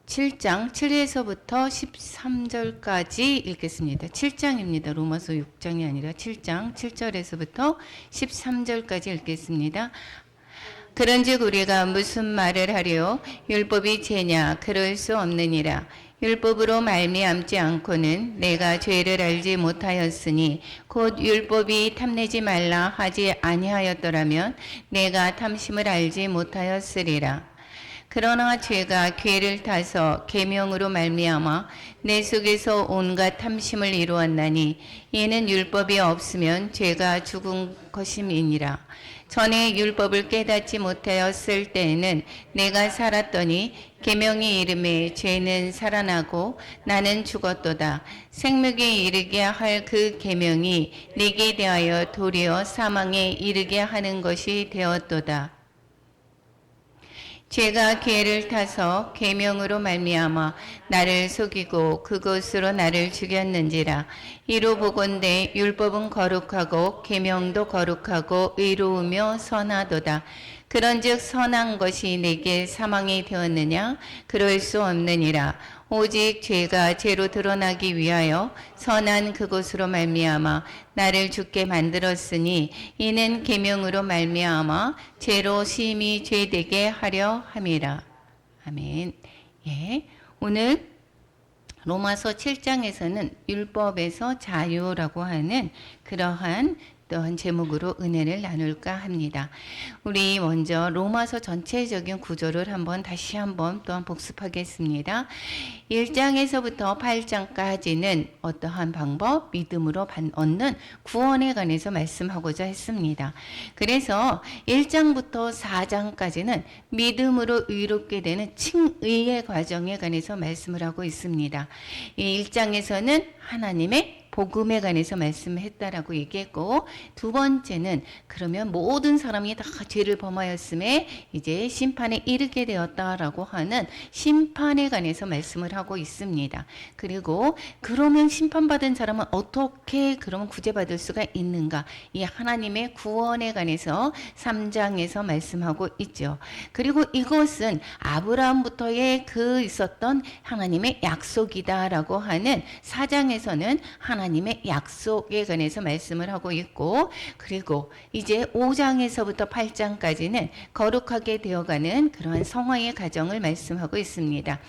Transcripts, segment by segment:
7장 7에서부터 13절까지 읽겠습니다. 7장입니다. 로마서 6장이 아니라 7장 7절에서부터 13절까지 읽겠습니다. 그런즉 우리가 무슨 말을 하리요? 율법이 죄냐? 그럴 수 없느니라. 율법으로 말미암지 않고는 내가 죄를 알지 못하였으니 곧 율법이 탐내지 말라 하지 아니하였더라면 내가 탐심을 알지 못하였으리라. 그러나 죄가 괴를 타서 계명으로 말미암아 내 속에서 온갖 탐심을 이루었나니 이는 율법이 없으면 죄가 죽은 것임이니라. 전에 율법을 깨닫지 못하였을 때에는 내가 살았더니 계명이 이름에 죄는 살아나고 나는 죽었도다. 생명에 이르게 할 그 계명이 내게 대하여 도리어 사망에 이르게 하는 것이 되었도다. 죄가 기회를 타서 계명으로 말미암아 나를 속이고 그것으로 나를 죽였는지라. 이로 보건대 율법은 거룩하고 계명도 거룩하고 의로우며 선하도다. 그런즉 선한 것이 내게 사망이 되었느냐? 그럴 수 없느니라. 오직 죄가 죄로 드러나기 위하여 선한 그것으로 말미암아 나를 죽게 만들었으니 이는 계명으로 말미암아 죄로 심히 죄되게 하려 함이라. 아멘. 예, 오늘 로마서 7장에서는 율법에서 자유라고 하는 그러한 또한 제목으로 은혜를 나눌까 합니다. 우리 먼저 로마서 전체적인 구조를 다시 한번 또한 복습하겠습니다. 1장에서부터 8장까지는 어떠한 방법, 믿음으로 얻는 구원에 관해서 말씀하고자 했습니다. 그래서 1장부터 4장까지는 믿음으로 의롭게 되는 칭의의 과정에 관해서 말씀을 하고 있습니다. 이 1장에서는 하나님의 복음에 관해서 말씀했다라고 얘기했고, 두 번째는 그러면 모든 사람이 다 죄를 범하였음에 이제 심판에 이르게 되었다라고 하는 심판에 관해서 말씀을 하고 있습니다. 그리고 그러면 심판받은 사람은 어떻게 그러면 구제받을 수가 있는가? 이 하나님의 구원에 관해서 3장에서 말씀하고 있죠. 그리고 이것은 아브라함부터의 그 있었던 하나님의 약속이다라고 하는 4장에서는 하나님의 약속에 관해서 말씀을 하고 있고, 그리고 이제 5장에서부터 8장까지는 거룩하게 되어가는 그러한 성화의 과정을 말씀하고 있습니다.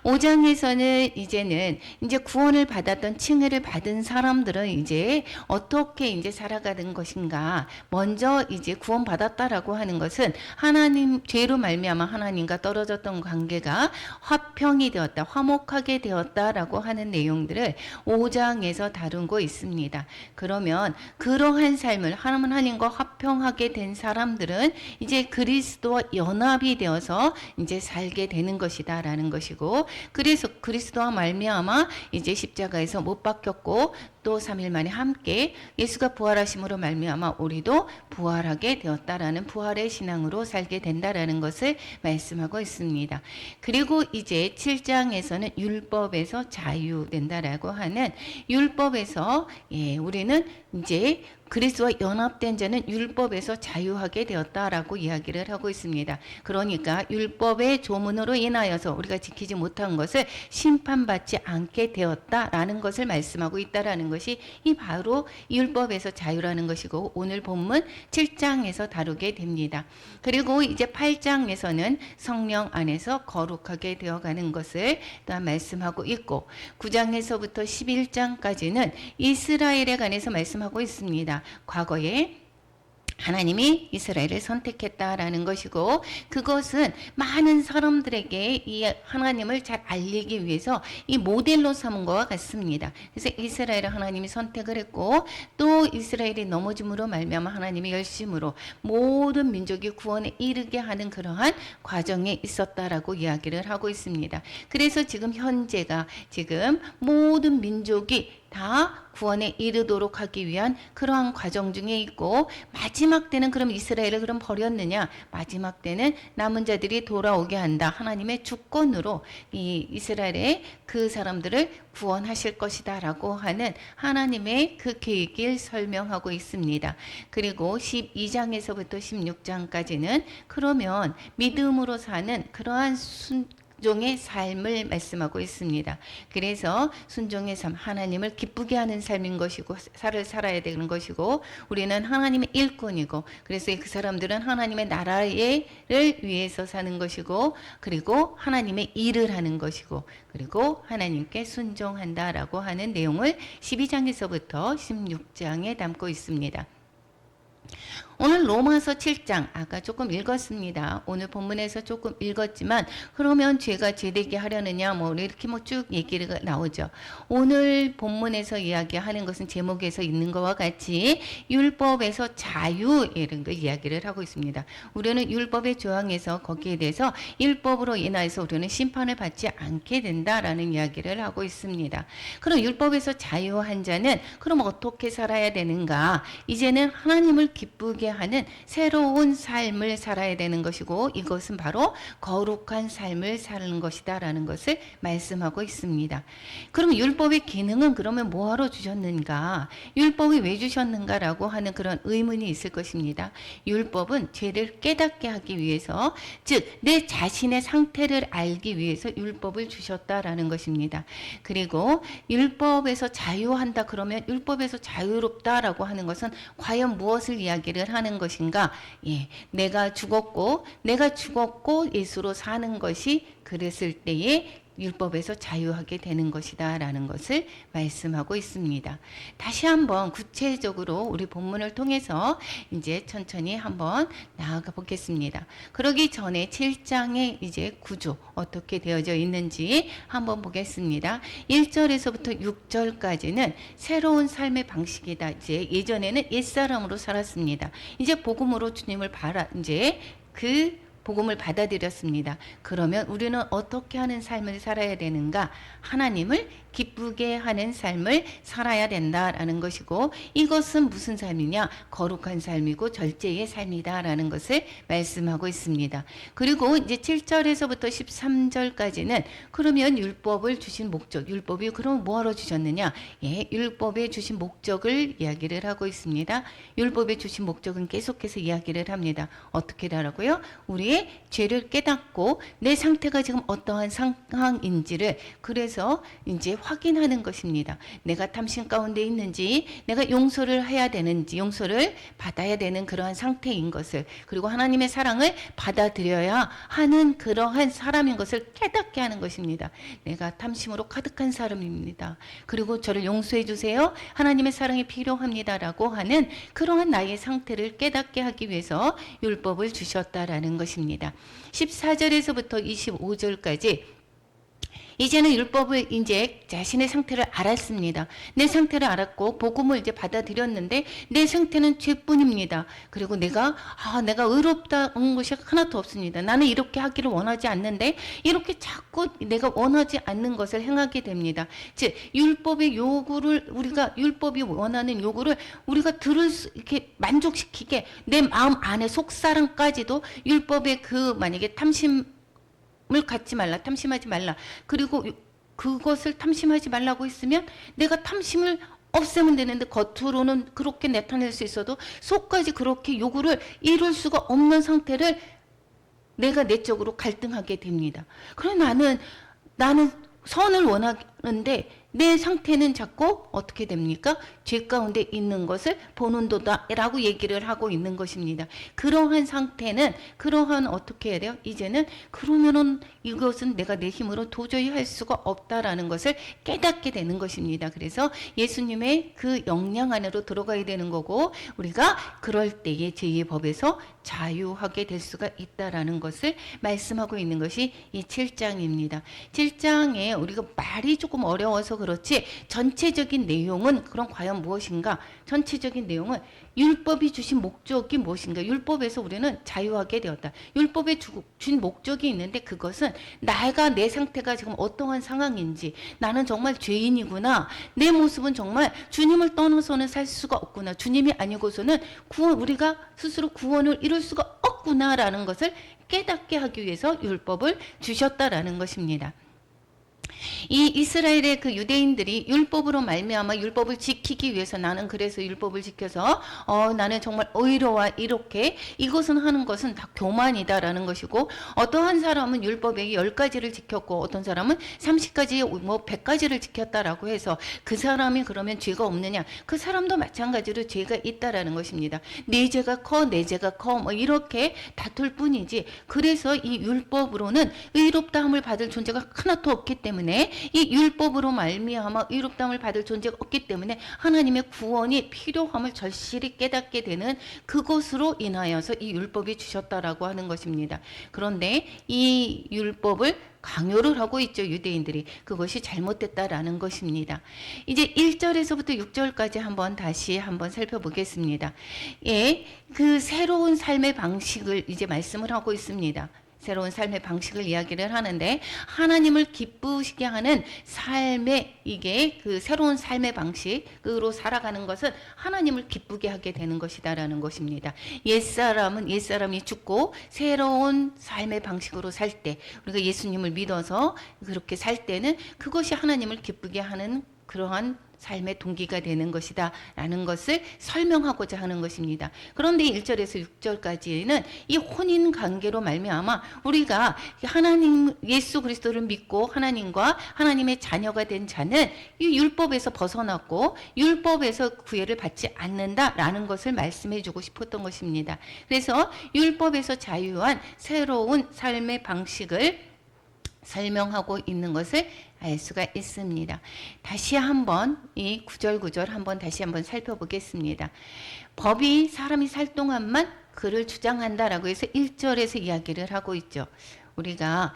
5장에서는 이제 구원을 받았던 칭의를 받은 사람들은 이제 어떻게 이제 살아가는 것인가? 먼저 이제 구원받았다라고 하는 것은 하나님 죄로 말미암아 하나님과 떨어졌던 관계가 화평이 되었다, 화목하게 되었다라고 하는 내용들을 5장에서 다루고 있습니다. 그러면 그러한 삶을 하나님과 화평하게 된 사람들은 이제 그리스도와 연합이 되어서 이제 살게 되는 것이다라는 것이고, 그래서 그리스도와 말미암아 이제 십자가에서 못 박혔고 또 3일 만에 함께 예수가 부활하심으로 말미암아 우리도 부활하게 되었다라는 부활의 신앙으로 살게 된다라는 것을 말씀하고 있습니다. 그리고 이제 7장에서는 율법에서 자유된다라고 하는 율법에서 우리는 이제 그리스도와 연합된 자는 율법에서 자유하게 되었다라고 이야기를 하고 있습니다. 그러니까 율법의 조문으로 인하여서 우리가 지키지 못한 것을 심판받지 않게 되었다라는 것을 말씀하고 있다라는 것이 이 바로 율법에서 자유라는 것이고, 오늘 본문 7장에서 다루게 됩니다. 그리고 이제 8장에서는 성령 안에서 거룩하게 되어가는 것을 또한 말씀하고 있고, 9장에서부터 11장까지는 이스라엘에 관해서 말씀하고 있습니다. 과거에 하나님이 이스라엘을 선택했다라는 것이고, 그것은 많은 사람들에게 이 하나님을 잘 알리기 위해서 이 모델로 삼은 것과 같습니다. 그래서 이스라엘을 하나님이 선택을 했고, 또 이스라엘이 넘어짐으로 말미암아 하나님의 열심으로 모든 민족이 구원에 이르게 하는 그러한 과정에 있었다라고 이야기를 하고 있습니다. 그래서 지금 현재가 지금 모든 민족이 다 구원에 이르도록 하기 위한 그러한 과정 중에 있고, 마지막 때는 그럼 이스라엘을 그럼 버렸느냐? 마지막 때는 남은 자들이 돌아오게 한다. 하나님의 주권으로 이 이스라엘의 그 사람들을 구원하실 것이다라고 하는 하나님의 그 계획을 설명하고 있습니다. 그리고 12장에서부터 16장까지는 그러면 믿음으로 사는 그러한 순종의 삶을 말씀하고 있습니다. 그래서 순종의 삶, 하나님을 기쁘게 하는 삶인 것이고 살아야 되는 것이고 우리는 하나님의 일꾼이고 그래서 그 사람들은 하나님의 나라를 위해서 사는 것이고 그리고 하나님의 일을 하는 것이고 그리고 하나님께 순종한다라고 하는 내용을 12장에서부터 16장에 담고 있습니다. 오늘 로마서 7장 아까 조금 읽었습니다. 오늘 본문에서 조금 읽었지만 그러면 죄가 죄되게 하려느냐 뭐 이렇게 뭐 쭉 얘기가 나오죠. 오늘 본문에서 이야기하는 것은 제목에서 있는 것과 같이 율법에서 자유 이런 거 이야기를 하고 있습니다. 우리는 율법의 조항에서 거기에 대해서 율법으로 인해서 우리는 심판을 받지 않게 된다라는 이야기를 하고 있습니다. 그럼 율법에서 자유한 자는 그럼 어떻게 살아야 되는가? 이제는 하나님을 기쁘게 하는 새로운 삶을 살아야 되는 것이고 이것은 바로 거룩한 삶을 사는 것이다라는 것을 말씀하고 있습니다. 그럼 율법의 기능은 그러면 뭐하러 주셨는가? 율법이 왜 주셨는가라고 하는 그런 의문이 있을 것입니다. 율법은 죄를 깨닫게 하기 위해서 즉 내 자신의 상태를 알기 위해서 율법을 주셨다라는 것입니다. 그리고 율법에서 자유한다 그러면 율법에서 자유롭다라고 하는 것은 과연 무엇을 이야기를 하는 것인가? 예, 내가 죽었고 예수로 사는 것이 그랬을 때에 율법에서 자유하게 되는 것이다 라는 것을 말씀하고 있습니다. 다시 한번 구체적으로 우리 본문을 통해서 이제 천천히 한번 나아가 보겠습니다. 그러기 전에 7장의 이제 구조 어떻게 되어져 있는지 한번 보겠습니다. 1절에서부터 6절까지는 새로운 삶의 방식이다. 이제 예전에는 옛사람으로 살았습니다. 이제 복음으로 주님을 이제 그 복음을 받아들였습니다. 그러면 우리는 어떻게 하는 삶을 살아야 되는가? 하나님을 기쁘게 하는 삶을 살아야 된다라는 것이고 이것은 무슨 삶이냐? 거룩한 삶이고 절제의 삶이다라는 것을 말씀하고 있습니다. 그리고 이제 7절에서부터 13절까지는 그러면 율법을 주신 목적, 율법이 그럼 뭐하러 주셨느냐? 예, 율법에 주신 목적을 이야기를 하고 있습니다. 율법에 주신 목적은 계속해서 이야기를 합니다. 어떻게 하라고요? 우리의 죄를 깨닫고 내 상태가 지금 어떠한 상황인지를 그래서 이제 확인하는 것입니다. 내가 탐심 가운데 있는지 내가 용서를 해야 되는지 용서를 받아야 되는 그러한 상태인 것을 그리고 하나님의 사랑을 받아들여야 하는 그러한 사람인 것을 깨닫게 하는 것입니다. 내가 탐심으로 가득한 사람입니다. 그리고 저를 용서해 주세요. 하나님의 사랑이 필요합니다라고 하는 그러한 나의 상태를 깨닫게 하기 위해서 율법을 주셨다라는 것입니다. 14절에서부터 25절까지 이제는 율법을 이제 자신의 상태를 알았습니다. 내 상태를 알았고 복음을 이제 받아들였는데 내 상태는 죄뿐입니다. 그리고 내가 의롭다는 것이 하나도 없습니다. 나는 이렇게 하기를 원하지 않는데 이렇게 자꾸 내가 원하지 않는 것을 행하게 됩니다. 즉 율법의 요구를 율법이 원하는 요구를 우리가 이렇게 만족시키게 내 마음 안에 속사람까지도 율법의 만약에 탐심하지 말라. 그리고 그것을 탐심하지 말라고 했으면 내가 탐심을 없애면 되는데 겉으로는 그렇게 나타낼 수 있어도 속까지 그렇게 요구를 이룰 수가 없는 상태를 내가 내적으로 갈등하게 됩니다. 그럼 나는 선을 원하는데 내 상태는 자꾸 어떻게 됩니까? 죄 가운데 있는 것을 보는도다라고 얘기를 하고 있는 것입니다. 그러한 상태는 어떻게 해야 돼요? 이제는 그러면은 이것은 내가 내 힘으로 도저히 할 수가 없다라는 것을 깨닫게 되는 것입니다. 그래서 예수님의 그 영향 안으로 들어가야 되는 거고 우리가 그럴 때에 제2의 법에서 자유하게 될 수가 있다라는 것을 말씀하고 있는 것이 이 7장입니다. 7장에 우리가 말이 조금 어려워서 그렇지 전체적인 내용은 그럼 과연 무엇인가? 전체적인 내용은 율법이 주신 목적이 무엇인가? 율법에서 우리는 자유하게 되었다. 율법에 준 목적이 있는데 그것은 내 상태가 지금 어떠한 상황인지 나는 정말 죄인이구나. 내 모습은 정말 주님을 떠나서는 살 수가 없구나. 주님이 아니고서는 우리가 스스로 구원을 이룰 수가 없구나라는 것을 깨닫게 하기 위해서 율법을 주셨다라는 것입니다. 이 이스라엘의 그 유대인들이 율법으로 말미암아 율법을 지키기 위해서 나는 그래서 율법을 지켜서 나는 정말 의로워 이렇게 이것은 하는 것은 다 교만이다라는 것이고 어떠한 사람은 율법의 10가지를 지켰고 어떤 사람은 30가지 뭐 100가지를 지켰다라고 해서 그 사람이 그러면 죄가 없느냐? 그 사람도 마찬가지로 죄가 있다라는 것입니다. 내 죄가 커, 내 죄가 커, 뭐 이렇게 다툴 뿐이지. 그래서 이 율법으로는 의롭다함을 받을 존재가 하나도 없기 때문에 이 율법으로 말미암아 의롭다함을 받을 존재가 없기 때문에 하나님의 구원이 필요함을 절실히 깨닫게 되는 그것으로 인하여서 이 율법이 주셨다라고 하는 것입니다. 그런데 이 율법을 강요를 하고 있죠. 유대인들이. 그것이 잘못됐다라는 것입니다. 이제 1절에서부터 6절까지 다시 한번 살펴보겠습니다. 예, 그 새로운 삶의 방식을 이제 말씀을 하고 있습니다. 새로운 삶의 방식을 이야기를 하는데 하나님을 기쁘시게 하는 삶의 이게 그 새로운 삶의 방식으로 살아가는 것은 하나님을 기쁘게 하게 되는 것이다라는 것입니다. 옛사람이 죽고 새로운 삶의 방식으로 살 때 우리가 예수님을 믿어서 그렇게 살 때는 그것이 하나님을 기쁘게 하는 그러한 삶의 동기가 되는 것이다 라는 것을 설명하고자 하는 것입니다. 그런데 1절에서 6절까지는 이 혼인 관계로 말미암아 우리가 하나님 예수 그리스도를 믿고 하나님과 하나님의 자녀가 된 자는 이 율법에서 벗어났고 율법에서 구애를 받지 않는다라는 것을 말씀해 주고 싶었던 것입니다. 그래서 율법에서 자유한 새로운 삶의 방식을 설명하고 있는 것을 알 수가 있습니다. 다시 한번 이 구절 한번 다시 한번 살펴보겠습니다. 법이 사람이 살 동안만 그를 주장한다라고 해서 1절에서 이야기를 하고 있죠. 우리가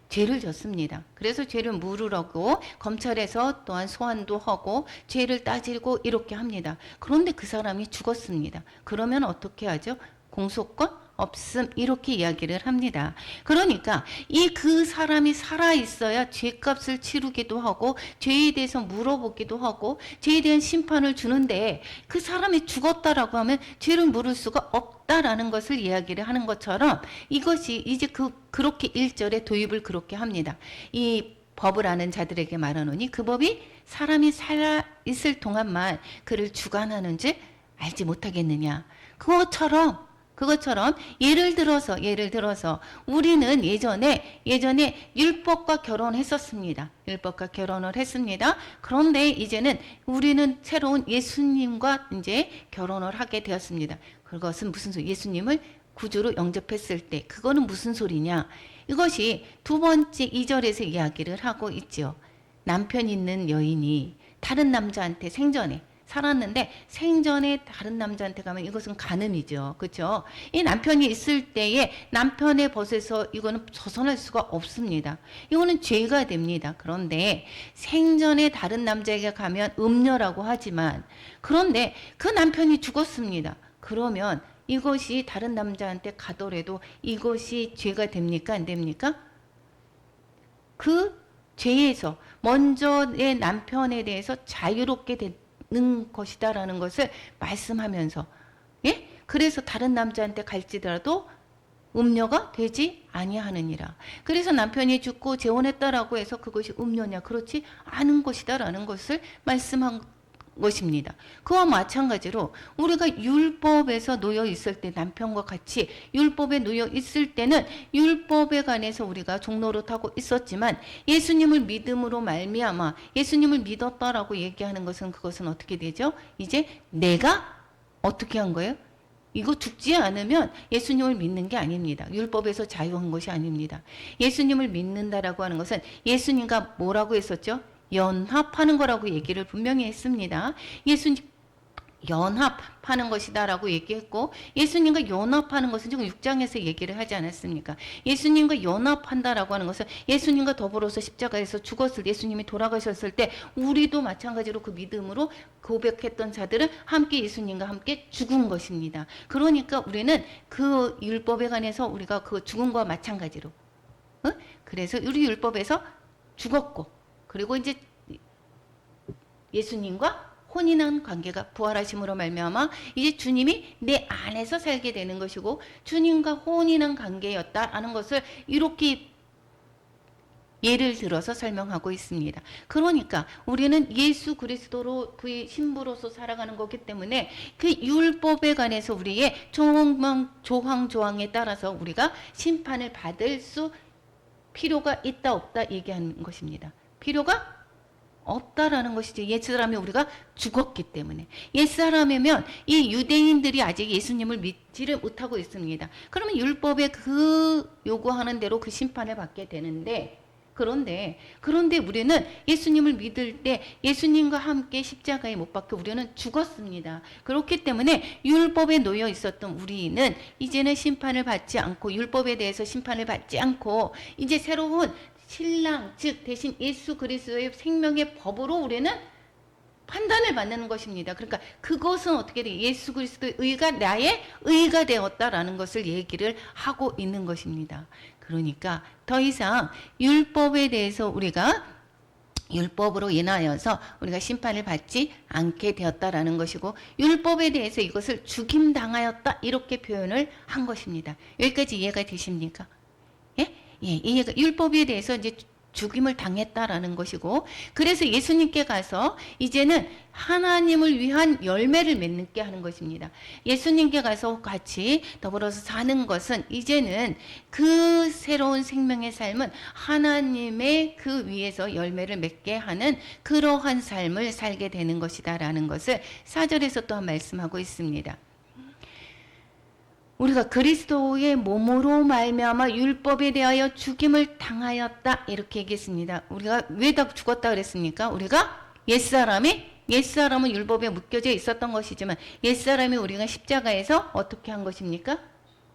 죄를 졌습니다. 그래서 죄를 물으라고 검찰에서 또한 소환도 하고 죄를 따지고 이렇게 합니다. 그런데 그 사람이 죽었습니다. 그러면 어떻게 하죠? 공소권 없음 이렇게 이야기를 합니다. 그러니까 그 사람이 살아 있어야 죄값을 치르기도 하고 죄에 대해서 물어보기도 하고 죄에 대한 심판을 주는데 그 사람이 죽었다라고 하면 죄를 물을 수가 없다라는 것을 이야기를 하는 것처럼 이것이 이제 그렇게 1절에 도입을 그렇게 합니다. 이 법을 아는 자들에게 말하노니 그 법이 사람이 살아 있을 동안만 그를 주관하는지 알지 못하겠느냐. 그것처럼 예를 들어서 우리는 예전에 율법과 결혼했었습니다. 율법과 결혼을 했습니다. 그런데 이제는 우리는 새로운 예수님과 이제 결혼을 하게 되었습니다. 그것은 무슨 소리? 예수님을 구주로 영접했을 때 그거는 무슨 소리냐? 이것이 두 번째 2절에서 이야기를 하고 있죠. 남편 있는 여인이 다른 남자한테 생전에 살았는데 생전에 다른 남자한테 가면 이것은 간음이죠. 그렇죠? 이 남편이 있을 때에 남편의 벗에서 이거는 벗어날 수가 없습니다. 이거는 죄가 됩니다. 그런데 생전에 다른 남자에게 가면 음녀라고 하지만 그런데 그 남편이 죽었습니다. 그러면 이것이 다른 남자한테 가더라도 이것이 죄가 됩니까? 안 됩니까? 그 죄에서 먼저 내 남편에 대해서 자유롭게 되는 것이다라는 것을 말씀하면서, 예? 그래서 다른 남자한테 갈지라도 음녀가 되지 아니하느니라. 그래서 남편이 죽고 재혼했다라고 해서 그것이 음녀냐? 그렇지 않은 것이다라는 것을 말씀한 것입니다. 그와 마찬가지로 우리가 율법에서 놓여 있을 때, 남편과 같이 율법에 놓여 있을 때는 율법에 관해서 우리가 종노릇하고 있었지만 예수님을 믿음으로 말미암아 예수님을 믿었다라고 얘기하는 것은 그것은 어떻게 되죠? 이제 내가 어떻게 한 거예요? 이거 죽지 않으면 예수님을 믿는 게 아닙니다. 율법에서 자유한 것이 아닙니다. 예수님을 믿는다라고 하는 것은 예수님과 뭐라고 했었죠? 연합하는 거라고 얘기를 분명히 했습니다. 예수님 연합하는 것이다라고 얘기했고, 예수님과 연합하는 것은 지금 6장에서 얘기를 하지 않았습니까? 예수님과 연합한다라고 하는 것은 예수님과 더불어서 십자가에서 죽었을 때, 예수님이 돌아가셨을 때 우리도 마찬가지로 그 믿음으로 고백했던 자들은 함께 예수님과 함께 죽은 것입니다. 그러니까 우리는 그 율법에 관해서 우리가 그 죽음과 마찬가지로, 그래서 우리 율법에서 죽었고, 그리고 이제 예수님과 혼인한 관계가 부활하심으로 말미암아 이제 주님이 내 안에서 살게 되는 것이고, 주님과 혼인한 관계였다라는 것을 이렇게 예를 들어서 설명하고 있습니다. 그러니까 우리는 예수 그리스도로 그의 신부로서 살아가는 거기 때문에 그 율법에 관해서 우리의 조항에 따라서 우리가 심판을 받을 필요가 있다 없다 얘기하는 것입니다. 필요가 없다라는 것이죠. 옛사람이 우리가 죽었기 때문에. 옛사람이면 이 유대인들이 아직 예수님을 믿지를 못하고 있습니다. 그러면 율법에 그 요구하는 대로 그 심판을 받게 되는데, 그런데 우리는 예수님을 믿을 때 예수님과 함께 십자가에 못 박혀 우리는 죽었습니다. 그렇기 때문에 율법에 놓여 있었던 우리는 이제는 심판을 받지 않고, 율법에 대해서 심판을 받지 않고 이제 새로운 신랑, 즉 대신 예수 그리스도의 생명의 법으로 우리는 판단을 받는 것입니다. 그러니까 그것은 어떻게 돼? 예수 그리스도의 의가 나의 의가 되었다라는 것을 얘기를 하고 있는 것입니다. 그러니까 더 이상 율법에 대해서 우리가 율법으로 인하여서 우리가 심판을 받지 않게 되었다라는 것이고, 율법에 대해서 이것을 죽임당하였다 이렇게 표현을 한 것입니다. 여기까지 이해가 되십니까? 예? 예, 이해가, 율법에 대해서 이제 죽임을 당했다라는 것이고, 그래서 예수님께 가서 이제는 하나님을 위한 열매를 맺게 하는 것입니다. 예수님께 가서 같이 더불어서 사는 것은 이제는 그 새로운 생명의 삶은 하나님의 그 위에서 열매를 맺게 하는 그러한 삶을 살게 되는 것이다라는 것을 4절에서 또한 말씀하고 있습니다. 우리가 그리스도의 몸으로 말미암아 율법에 대하여 죽임을 당하였다 이렇게 얘기했습니다. 우리가 왜 다 죽었다 그랬습니까? 우리가 옛사람은 율법에 묶여져 있었던 것이지만 옛사람이 우리가 십자가에서 어떻게 한 것입니까?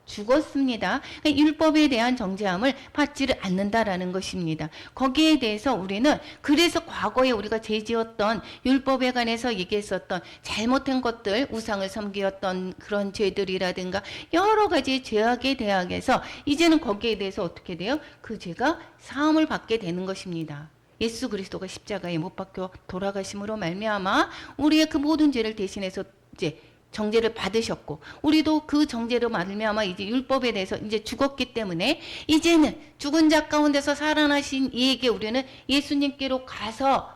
죽었습니다. 그러니까 율법에 대한 정죄함을 받지를 않는다라는 것입니다. 거기에 대해서 우리는 그래서 과거에 우리가 죄지었던 율법에 관해서 얘기했었던 잘못한 것들, 우상을 섬기었던 그런 죄들이라든가 여러 가지 죄악에 대하여서 이제는 거기에 대해서 어떻게 돼요? 그 죄가 사함을 받게 되는 것입니다. 예수 그리스도가 십자가에 못 박혀 돌아가심으로 말미암아 우리의 그 모든 죄를 대신해서 이제 정죄를 받으셨고, 우리도 그 정죄로 말미암아 이제 율법에 대해서 이제 죽었기 때문에 이제는 죽은 자 가운데서 살아나신 이에게 우리는 예수님께로 가서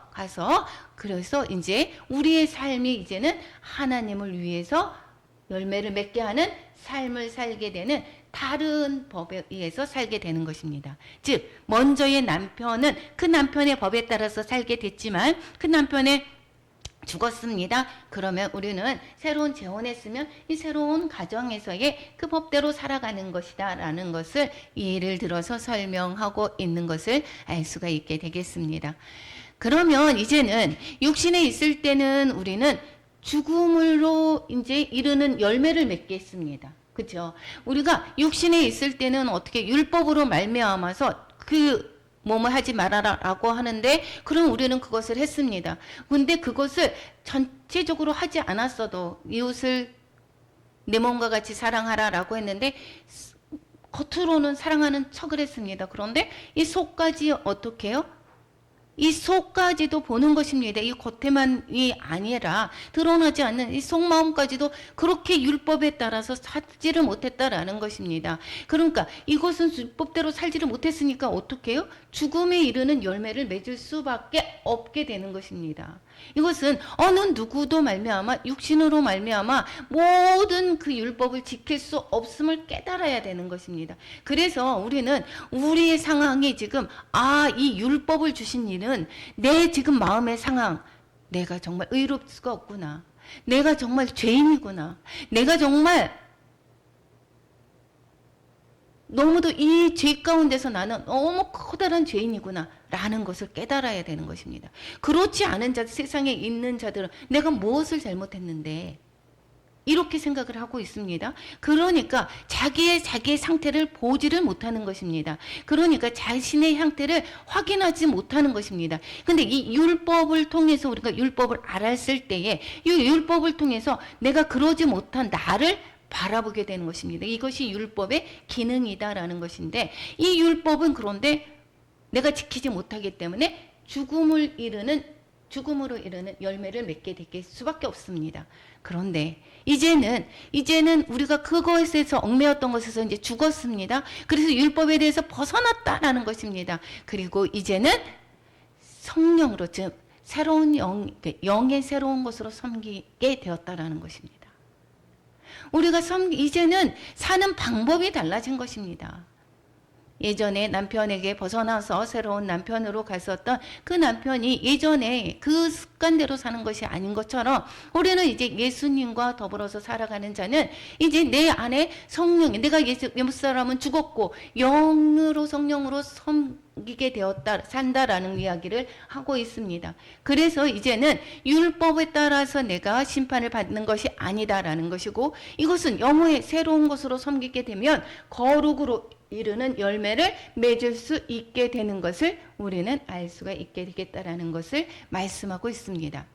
그래서 이제 우리의 삶이 이제는 하나님을 위해서 열매를 맺게 하는 삶을 살게 되는 다른 법에 의해서 살게 되는 것입니다. 즉 먼저의 남편은 그 남편의 법에 따라서 살게 됐지만 그 남편의 죽었습니다. 그러면 우리는 새로운 재혼했으면 이 새로운 가정에서의 그 법대로 살아가는 것이다 라는 것을 예를 들어서 설명하고 있는 것을 알 수가 있게 되겠습니다. 그러면 이제는 육신에 있을 때는 우리는 죽음으로 이제 이르는 열매를 맺겠습니다. 그렇죠? 우리가 육신에 있을 때는 어떻게 율법으로 말미암아서 그 뭐뭐 하지 말아라라고 하는데, 그럼 우리는 그것을 했습니다. 근데 그것을 전체적으로 하지 않았어도 이웃을 내 몸과 같이 사랑하라라고 했는데 겉으로는 사랑하는 척을 했습니다. 그런데 이 속까지 어떻게 해요? 이 속까지도 보는 것입니다. 이 겉에만이 아니라 드러나지 않는 이 속마음까지도 그렇게 율법에 따라서 살지를 못했다라는 것입니다. 그러니까 이것은 율법대로 살지를 못했으니까 어떻게 해요? 죽음에 이르는 열매를 맺을 수밖에 없게 되는 것입니다. 이것은 어느 누구도 말미암아 육신으로 말미암아 모든 그 율법을 지킬 수 없음을 깨달아야 되는 것입니다. 그래서 우리는 우리의 상황이 지금 이 율법을 주신 이는 내 지금 마음의 상황, 내가 정말 의롭을 수가 없구나, 내가 정말 죄인이구나, 내가 정말 너무도 이 죄 가운데서 나는 너무 커다란 죄인이구나 라는 것을 깨달아야 되는 것입니다. 그렇지 않은 자, 세상에 있는 자들은 내가 무엇을 잘못했는데 이렇게 생각을 하고 있습니다. 그러니까 자기의 상태를 보지를 못하는 것입니다. 그러니까 자신의 형태를 확인하지 못하는 것입니다. 근데 이 율법을 통해서 우리가 율법을 알았을 때에 이 율법을 통해서 내가 그러지 못한 나를 바라보게 되는 것입니다. 이것이 율법의 기능이다라는 것인데, 이 율법은 그런데 내가 지키지 못하기 때문에 죽음을 이르는 죽음으로 이르는 열매를 맺게 될 수밖에 없습니다. 그런데 이제는 우리가 그것에서 얽매였던 것에서 이제 죽었습니다. 그래서 율법에 대해서 벗어났다라는 것입니다. 그리고 이제는 성령으로, 즉 새로운 영의 새로운 것으로 섬기게 되었다라는 것입니다. 우리가 이제는 사는 방법이 달라진 것입니다. 예전에 남편에게 벗어나서 새로운 남편으로 갔었던 그 남편이 예전에 그 습관대로 사는 것이 아닌 것처럼 우리는 이제 예수님과 더불어서 살아가는 자는 이제 내 안에 성령이, 내가 옛 사람은 죽었고 영으로 성령으로 섬기게 되었다, 산다라는 이야기를 하고 있습니다. 그래서 이제는 율법에 따라서 내가 심판을 받는 것이 아니다라는 것이고, 이것은 영의 새로운 것으로 섬기게 되면 거룩으로 이르는 열매를 맺을 수 있게 되는 것을 우리는 알 수가 있게 되겠다라는 것을 말씀하고 있습니다.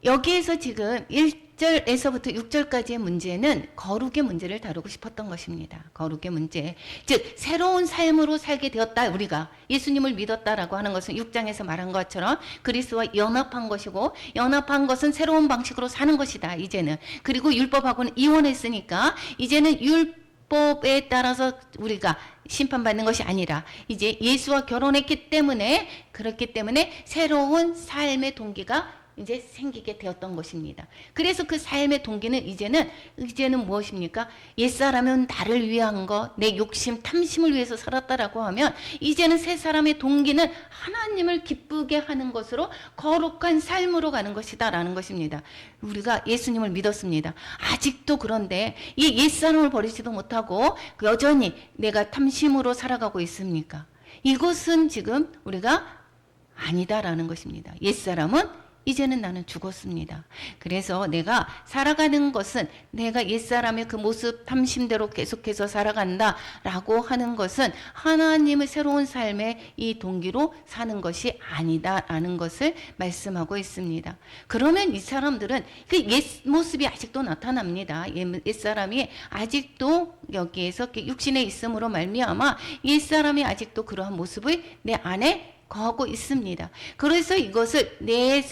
여기에서 지금 1절에서부터 6절까지의 문제는 거룩의 문제를 다루고 싶었던 것입니다. 거룩의 문제, 즉 새로운 삶으로 살게 되었다. 우리가 예수님을 믿었다라고 하는 것은 6장에서 말한 것처럼 그리스도와 연합한 것이고, 연합한 것은 새로운 방식으로 사는 것이다. 이제는. 그리고 율법하고는 이혼했으니까 이제는 율법에 따라서 우리가 심판받는 것이 아니라 이제 예수와 결혼했기 때문에, 그렇기 때문에 새로운 삶의 동기가 이제 생기게 되었던 것입니다. 그래서 그 삶의 동기는 이제는 무엇입니까? 옛사람은 나를 위한 것, 내 욕심, 탐심을 위해서 살았다라고 하면 이제는 새 사람의 동기는 하나님을 기쁘게 하는 것으로 거룩한 삶으로 가는 것이다라는 것입니다. 우리가 예수님을 믿었습니다. 아직도 그런데 이 옛사람을 버리지도 못하고 여전히 내가 탐심으로 살아가고 있습니까? 이것은 지금 우리가 아니다라는 것입니다. 옛사람은 이제는 나는 죽었습니다. 그래서 내가 살아가는 것은 내가 옛사람의 그 모습 탐심대로 계속해서 살아간다라고 하는 것은 하나님의 새로운 삶의 이 동기로 사는 것이 아니다라는 것을 말씀하고 있습니다. 그러면 이 사람들은 그 옛 모습이 아직도 나타납니다. 옛사람이 아직도 여기에서 육신에 있음으로 말미암아 옛사람이 아직도 그러한 모습을 내 안에 거하고 있습니다. 그래서 이것을 내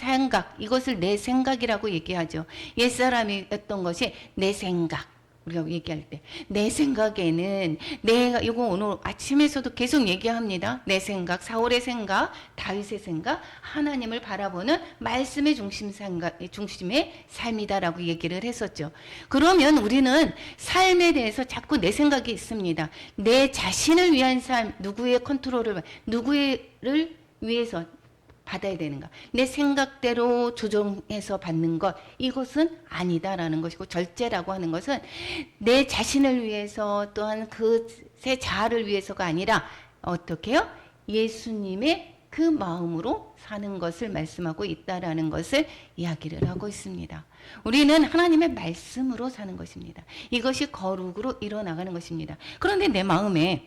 생각이라고 얘기하죠. 옛사람이었던 것이 내 생각. 우리가 얘기할 때 내 생각에는 이거 오늘 아침에서도 계속 얘기합니다. 내 생각, 사울의 생각, 다윗의 생각, 하나님을 바라보는 말씀의 중심의 삶이다라고 얘기를 했었죠. 그러면 우리는 삶에 대해서 자꾸 내 생각이 있습니다. 내 자신을 위한 삶, 누구의 컨트롤을, 누구를 위해서 받아야 되는가? 내 생각대로 조정해서 받는 것, 이것은 아니다라는 것이고, 절제라고 하는 것은 내 자신을 위해서 또한 그 새 자아를 위해서가 아니라 어떻게 해요? 예수님의 그 마음으로 사는 것을 말씀하고 있다라는 것을 이야기를 하고 있습니다. 우리는 하나님의 말씀으로 사는 것입니다. 이것이 거룩으로 일어나가는 것입니다. 그런데 내 마음에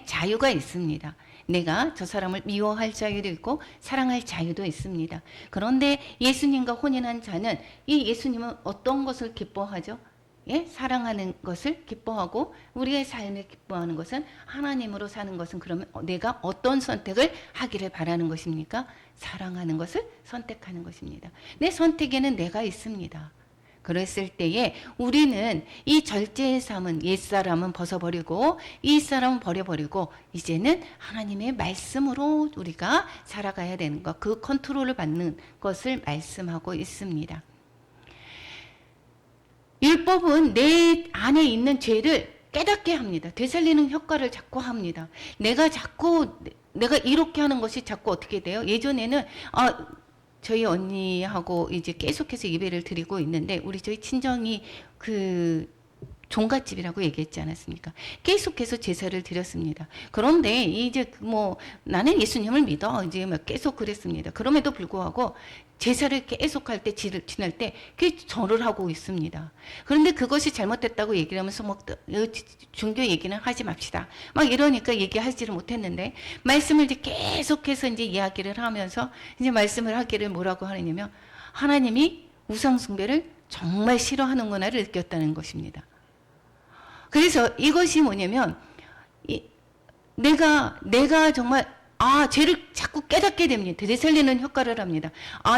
자유가 있습니다. 내가 저 사람을 미워할 자유도 있고 사랑할 자유도 있습니다. 그런데 예수님과 혼인한 자는 이 예수님은 어떤 것을 기뻐하죠? 예? 사랑하는 것을 기뻐하고 우리의 삶을 기뻐하는 것은 하나님으로 사는 것은, 그러면 내가 어떤 선택을 하기를 바라는 것입니까? 사랑하는 것을 선택하는 것입니다. 내 선택에는 내가 있습니다. 그랬을 때에 우리는 이 절제의 삶은 옛사람은 벗어버리고 이사람은 버려버리고 이제는 하나님의 말씀으로 우리가 살아가야 되는 것, 그 컨트롤을 받는 것을 말씀하고 있습니다. 율법은 내 안에 있는 죄를 깨닫게 합니다. 되살리는 효과를 자꾸 합니다. 내가 이렇게 하는 것이 자꾸 어떻게 돼요? 예전에는 저희 언니하고 이제 계속해서 예배를 드리고 있는데, 저희 친정이 그 종갓집이라고 얘기했지 않았습니까? 계속해서 제사를 드렸습니다. 그런데 이제 나는 예수님을 믿어 이제 계속 그랬습니다. 그럼에도 불구하고 제사를 계속할 때 지낼 때 절을 하고 있습니다. 그런데 그것이 잘못됐다고 얘기를 하면서 종교 얘기는 하지 맙시다. 이러니까 얘기하지를 못했는데, 말씀을 이제 계속해서 이제 이야기를 하면서 이제 말씀을 하기를 뭐라고 하느냐면, 하나님이 우상숭배를 정말 싫어하는구나를 느꼈다는 것입니다. 그래서 이것이 뭐냐면, 내가 정말 죄를 자꾸 깨닫게 됩니다. 되살리는 효과를 합니다.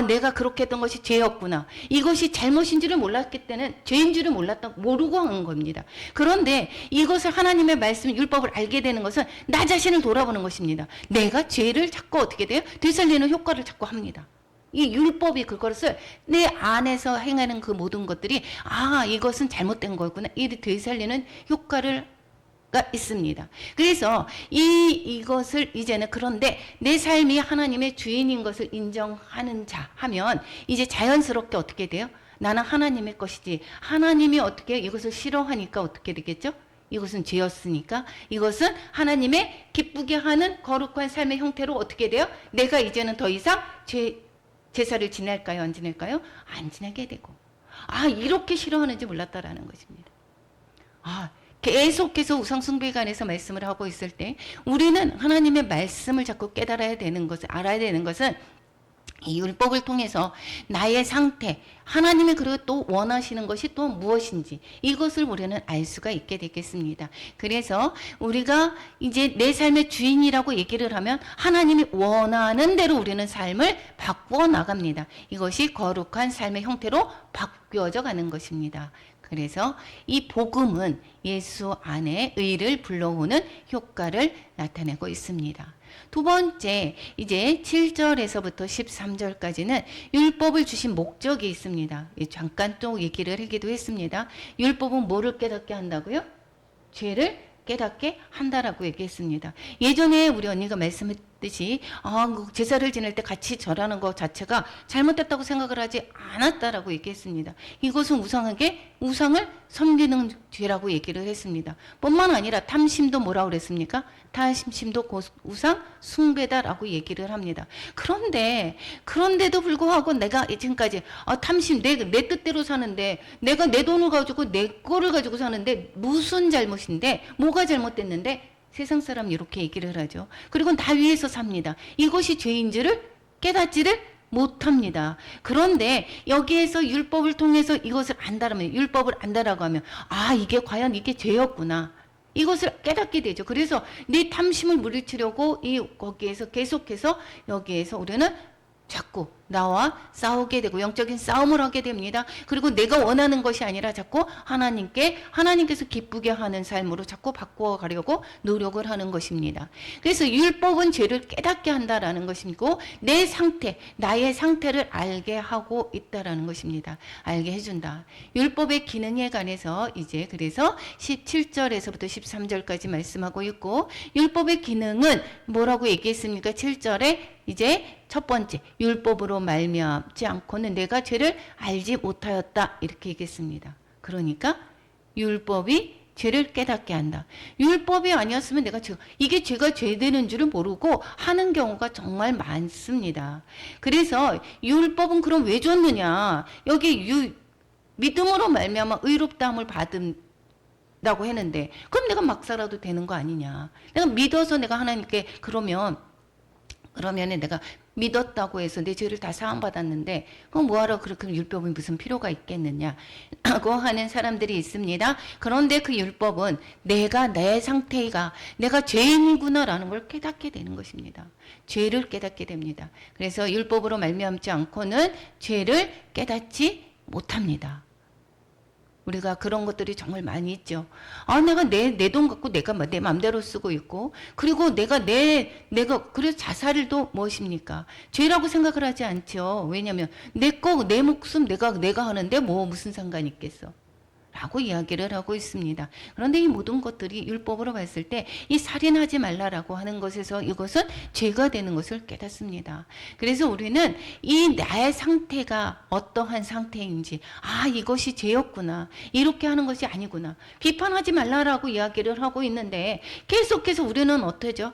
내가 그렇게 했던 것이 죄였구나. 이것이 잘못인 줄을 몰랐기 때는 죄인 줄을 모르고 한 겁니다. 그런데 이것을 하나님의 말씀, 율법을 알게 되는 것은 나 자신을 돌아보는 것입니다. 내가 죄를 자꾸 어떻게 돼요? 되살리는 효과를 자꾸 합니다. 이 율법이 그것을 내 안에서 행하는 그 모든 것들이 이것은 잘못된 거구나. 이 되살리는 효과를 가 있습니다. 그래서 이것을 이제는 그런데 내 삶이 하나님의 주인인 것을 인정하는 자 하면 이제 자연스럽게 어떻게 돼요? 나는 하나님의 것이지. 하나님이 어떻게 이것을 싫어하니까 어떻게 되겠죠? 이것은 죄였으니까 이것은 하나님의 기쁘게 하는 거룩한 삶의 형태로 어떻게 돼요? 내가 이제는 더 이상 제사를 지낼까요? 안 지낼까요? 안 지내게 되고. 이렇게 싫어하는지 몰랐다라는 것입니다. 계속해서 우상숭배에 관해서 말씀을 하고 있을 때 우리는 하나님의 말씀을 자꾸 깨달아야 되는 것을 알아야 되는 것은 이 율법을 통해서 나의 상태, 하나님이 그리고 또 원하시는 것이 또 무엇인지 이것을 우리는 알 수가 있게 되겠습니다. 그래서 우리가 이제 내 삶의 주인이라고 얘기를 하면 하나님이 원하는 대로 우리는 삶을 바꾸어 나갑니다. 이것이 거룩한 삶의 형태로 바뀌어져 가는 것입니다. 그래서 이 복음은 예수 안에 의를 불러오는 효과를 나타내고 있습니다. 두 번째, 이제 7절에서부터 13절까지는 율법을 주신 목적이 있습니다. 잠깐 또 얘기를 하기도 했습니다. 율법은 뭐를 깨닫게 한다고요? 죄를 깨닫게 한다라고 얘기했습니다. 예전에 우리 언니가 말씀했듯이 제사를 지낼 때 같이 절하는 것 자체가 잘못됐다고 생각을 하지 않았다라고 얘기했습니다. 이것은 우상을 섬기는 죄라고 얘기를 했습니다. 뿐만 아니라 탐심도 뭐라고 그랬습니까? 탐심도 우상 숭배다라고 얘기를 합니다. 그런데도 불구하고 내가 지금까지 탐심 내 뜻대로 사는데 내가 내 돈을 가지고 내 거를 가지고 사는데 무슨 잘못인데 뭐가 잘못됐는데 세상 사람 이렇게 얘기를 하죠. 그리고 나 위에서 삽니다. 이것이 죄인지를 깨닫지를 못합니다. 그런데 여기에서 율법을 통해서 이것을 안다라면 율법을 안다라고 하면 이게 과연 이게 죄였구나. 이것을 깨닫게 되죠. 그래서 내 탐심을 물리치려고 거기에서 계속해서 여기에서 우리는 자꾸 나와 싸우게 되고 영적인 싸움을 하게 됩니다. 그리고 내가 원하는 것이 아니라 자꾸 하나님께서 기쁘게 하는 삶으로 자꾸 바꾸어 가려고 노력을 하는 것입니다. 그래서 율법은 죄를 깨닫게 한다라는 것이고 내 상태, 나의 상태를 알게 하고 있다라는 것입니다. 알게 해준다. 율법의 기능에 관해서 이제 그래서 17절에서부터 13절까지 말씀하고 있고 율법의 기능은 뭐라고 얘기했습니까? 7절에 이제 첫 번째 율법으로 말미암지 않고는 내가 죄를 알지 못하였다 이렇게 얘기했습니다. 그러니까 율법이 죄를 깨닫게 한다. 율법이 아니었으면 이게 죄가 죄되는 줄을 모르고 하는 경우가 정말 많습니다. 그래서 율법은 그럼 왜 줬느냐? 여기 믿음으로 말미암아 의롭다함을 받은다고 했는데 그럼 내가 막 살아도 되는 거 아니냐? 내가 믿어서 내가 하나님께 그러면 내가 믿었다고 해서 내 죄를 다 사함받았는데 그럼 뭐하러 그렇게 율법은 무슨 필요가 있겠느냐고 하는 사람들이 있습니다. 그런데 그 율법은 내 상태가 내가 죄인이구나라는 걸 깨닫게 되는 것입니다. 죄를 깨닫게 됩니다. 그래서 율법으로 말미암지 않고는 죄를 깨닫지 못합니다. 우리가 그런 것들이 정말 많이 있죠. 내가 내 돈 갖고 내가 내 맘대로 쓰고 있고, 그리고 그래서 자살도 무엇입니까? 죄라고 생각을 하지 않죠. 왜냐면 내 목숨 내가 하는데 무슨 상관이 있겠어? 라고 이야기를 하고 있습니다. 그런데 이 모든 것들이 율법으로 봤을 때 이 살인하지 말라라고 하는 것에서 이것은 죄가 되는 것을 깨닫습니다. 그래서 우리는 이 나의 상태가 어떠한 상태인지 이것이 죄였구나. 이렇게 하는 것이 아니구나. 비판하지 말라라고 이야기를 하고 있는데 계속해서 우리는 어때죠?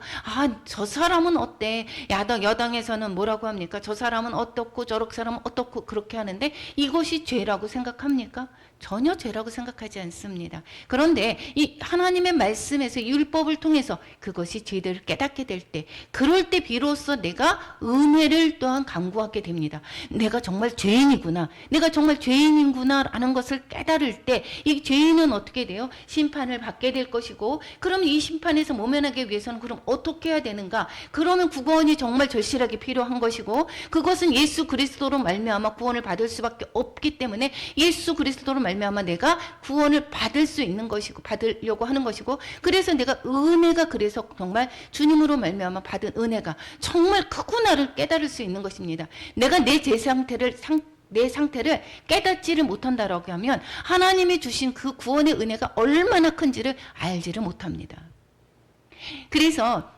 저 사람은 어때? 여당에서는 뭐라고 합니까? 저 사람은 어떻고 저렇게 사람은 어떻고 그렇게 하는데 이것이 죄라고 생각합니까? 전혀 죄라고 생각하지 않습니다. 그런데 이 하나님의 말씀에서 율법을 통해서 그것이 죄를 깨닫게 될 때, 그럴 때 비로소 내가 은혜를 또한 강구하게 됩니다. 내가 정말 죄인이구나, 내가 정말 죄인이구나 라는 것을 깨달을 때 이 죄인은 어떻게 돼요? 심판을 받게 될 것이고, 그럼 이 심판에서 모면하기 위해서는 그럼 어떻게 해야 되는가? 그러면 구원이 정말 절실하게 필요한 것이고, 그것은 예수 그리스도로 말미암아 구원을 받을 수밖에 없기 때문에 예수 그리스도로 말미암아 내가 구원을 받을 수 있는 것이고, 받으려고 하는 것이고, 그래서 내가 은혜가, 그래서 정말 주님으로 말미암아 받은 은혜가 정말 크구나를 깨달을 수 있는 것입니다. 내가 내 상태를 깨닫지를 못한다라고 하면 하나님이 주신 그 구원의 은혜가 얼마나 큰지를 알지를 못합니다. 그래서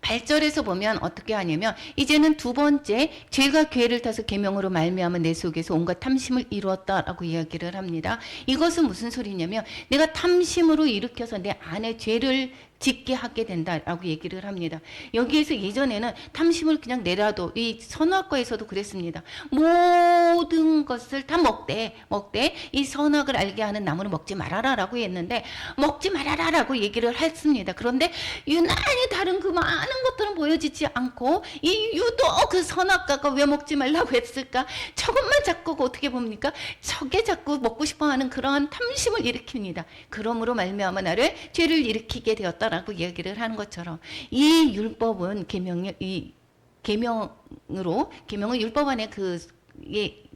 8절에서 보면 어떻게 하냐면, 이제는 두 번째, 죄가 괴를 타서 계명으로 말미암아 내 속에서 온갖 탐심을 이루었다라고 이야기를 합니다. 이것은 무슨 소리냐면, 내가 탐심으로 일으켜서 내 안에 죄를 짓게 하게 된다라고 얘기를 합니다. 여기에서 예전에는 탐심을 그냥 내라도, 이 선악과에서도 그랬습니다. 모든 것을 다 먹되 이 선악을 알게 하는 나무는 먹지 말아라라고 했는데 먹지 말아라라고 얘기를 했습니다. 그런데 유난히 다른 그 많은 것들은 보여지지 않고, 이 유독 그 선악과가 왜 먹지 말라고 했을까? 저것만 자꾸 어떻게 봅니까? 저게 자꾸 먹고 싶어하는 그러한 탐심을 일으킵니다. 그러므로 말미암아 나를 죄를 일으키게 되었다 라고 이야기를 하는 것처럼, 이 율법은 계명은 율법 안에 그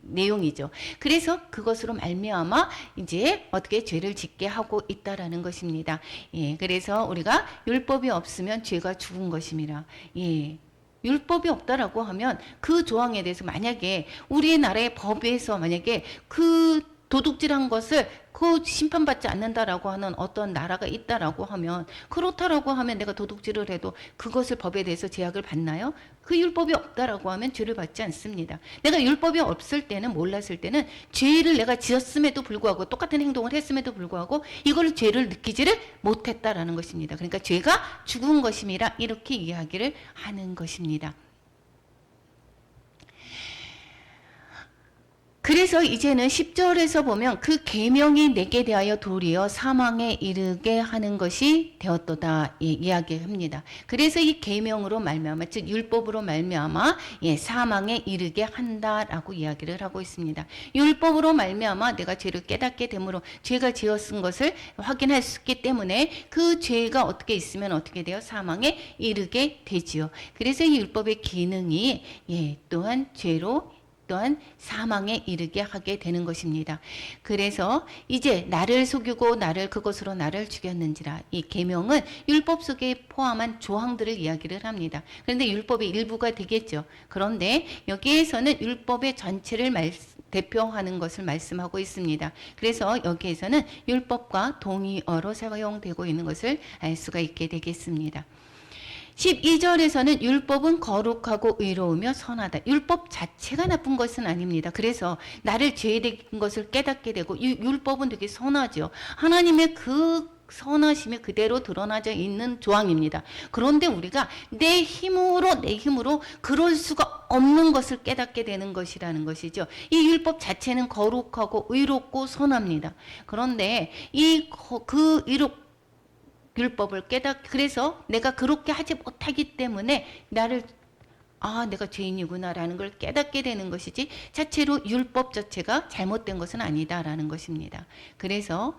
내용이죠. 그래서 그것으로 말미암아 이제 어떻게 죄를 짓게 하고 있다라는 것입니다. 예, 그래서 우리가 율법이 없으면 죄가 죽은 것입니다. 예. 율법이 없다라고 하면 그 조항에 대해서, 만약에 우리나라의 법에서 만약에 그 도둑질한 것을 그 심판받지 않는다라고 하는 어떤 나라가 있다라고 하면, 그렇다라고 하면 내가 도둑질을 해도 그것을 법에 대해서 제약을 받나요? 그 율법이 없다라고 하면 죄를 받지 않습니다. 내가 율법이 없을 때는, 몰랐을 때는 죄를 내가 지었음에도 불구하고, 똑같은 행동을 했음에도 불구하고 이걸 죄를 느끼지를 못했다라는 것입니다. 그러니까 죄가 죽은 것임이라 이렇게 이야기를 하는 것입니다. 그래서 이제는 10절에서 보면 그 계명이 내게 대하여 도리어 사망에 이르게 하는 것이 되었도다, 예, 이야기합니다. 그래서 이 계명으로 말미암아, 즉 율법으로 말미암아 사망에 이르게 한다라고 이야기를 하고 있습니다. 율법으로 말미암아 내가 죄를 깨닫게 되므로 죄가 지었은 것을 확인할 수 있기 때문에 그 죄가 어떻게 있으면 어떻게 돼요? 사망에 이르게 되지요. 그래서 이 율법의 기능이 또한 죄로 또한 사망에 이르게 하게 되는 것입니다. 그래서 이제 나를 속이고 그것으로 나를 죽였는지라, 이 계명은 율법 속에 포함한 조항들을 이야기를 합니다. 그런데 율법의 일부가 되겠죠. 그런데 여기에서는 율법의 전체를 대표하는 것을 말씀하고 있습니다. 그래서 여기에서는 율법과 동의어로 사용되고 있는 것을 알 수가 있게 되겠습니다. 12절에서는 율법은 거룩하고 의로우며 선하다. 율법 자체가 나쁜 것은 아닙니다. 그래서 나를 죄된 것을 깨닫게 되고, 율법은 되게 선하죠. 하나님의 그 선하심이 그대로 드러나져 있는 조항입니다. 그런데 우리가 내 힘으로 그럴 수가 없는 것을 깨닫게 되는 것이라는 것이죠. 이 율법 자체는 거룩하고 의롭고 선합니다. 그런데 율법을 그래서 내가 그렇게 하지 못하기 때문에 내가 죄인이구나라는 걸 깨닫게 되는 것이지, 자체로 율법 자체가 잘못된 것은 아니다라는 것입니다. 그래서